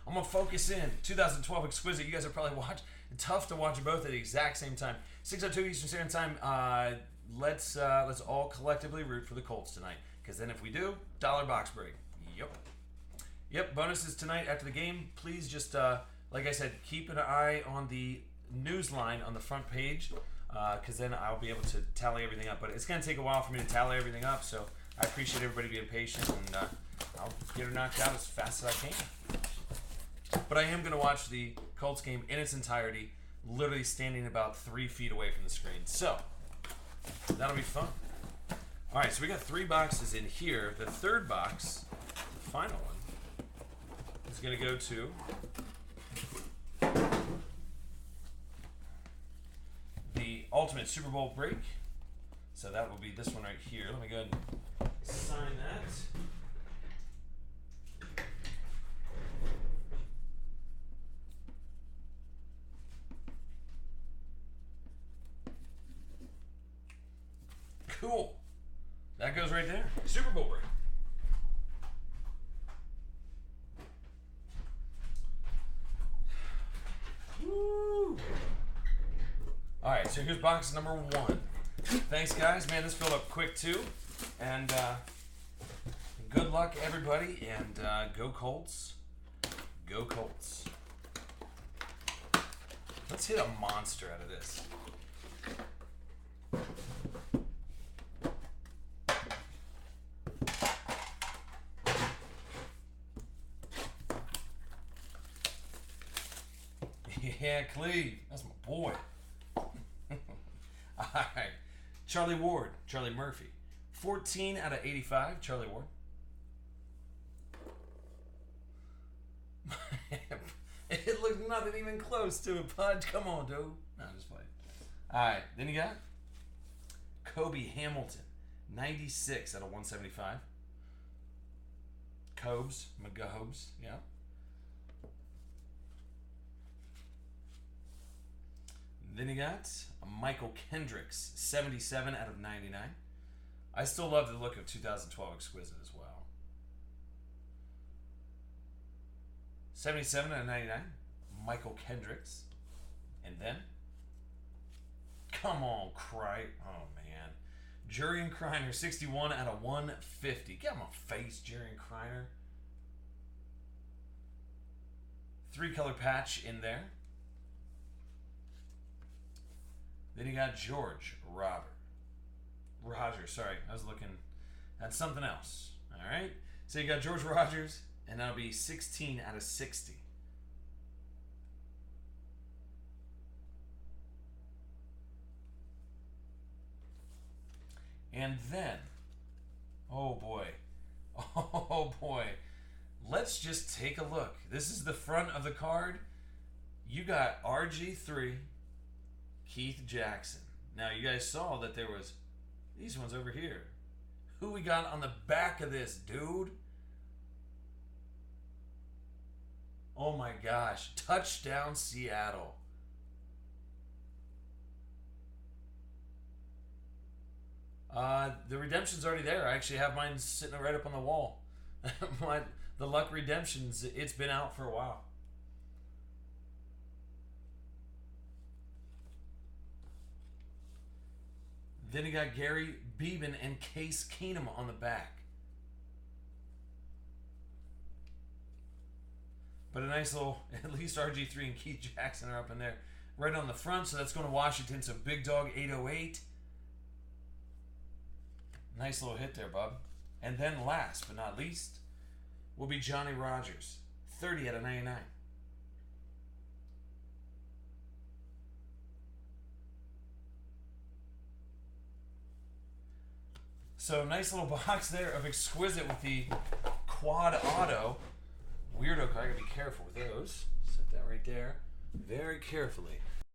I'm gonna focus in. 2012 Exquisite. You guys are probably tough to watch both at the exact same time. 6:02 Eastern Standard Time. Let's all collectively root for the Colts tonight. Because then if we do, dollar box break. Yep. Bonuses tonight after the game. Please just like I said, keep an eye on the news line on the front page. Because then I'll be able to tally everything up. But it's going to take a while for me to tally everything up, so I appreciate everybody being patient, and I'll get her knocked out as fast as I can. But I am going to watch the Colts game in its entirety, literally standing about 3 feet away from the screen. So, that'll be fun. All right, so we got 3 boxes in here. The third box, the final one, is going to go to... the Ultimate Super Bowl break. So that will be this one right here. Let me go ahead and sign that. Cool. That goes right there. Super Bowl break. Woo! Alright, so here's box number 1. Thanks, guys. Man, this filled up quick, too. And good luck, everybody. And go Colts. Go Colts. Let's hit a monster out of this. Yeah, Cleve. That's my boy. Alright. Charlie Ward, Charlie Murphy. 14 out of 85, Charlie Ward. It looked nothing even close to it, Pudge. Come on, dude. No, I'm just playing. Alright, then you got Kobe Hamilton. 96 out of 175. McGobes, yeah. Then you got Michael Kendricks, 77 out of 99. I still love the look of 2012 Exquisite as well. 77 out of 99, Michael Kendricks. And then, come on, oh man. Jurian Kreiner, 61 out of 150. Get him a face, Jurian Kreiner. 3-color patch in there. Then you got George Rogers, sorry. I was looking at something else. All right. So you got George Rogers, and that'll be 16 out of 60. And then, oh boy. Let's just take a look. This is the front of the card. You got RG3. Keith Jackson. Now, you guys saw that there was these ones over here. Who we got on the back of this, dude? Oh my gosh. Touchdown Seattle. The redemption's already there. I actually have mine sitting right up on the wall. The Luck Redemptions, it's been out for a while. Then you got Gary Beeben and Case Keenum on the back. But a nice little, at least RG3 and Keith Jackson are up in there. Right on the front, so that's going to Washington. So Big Dog 808. Nice little hit there, bub. And then last but not least will be Johnny Rogers. 30 out of 99. So nice little box there of Exquisite with the quad auto. Weirdo card. I gotta be careful with those. Set that right there very carefully.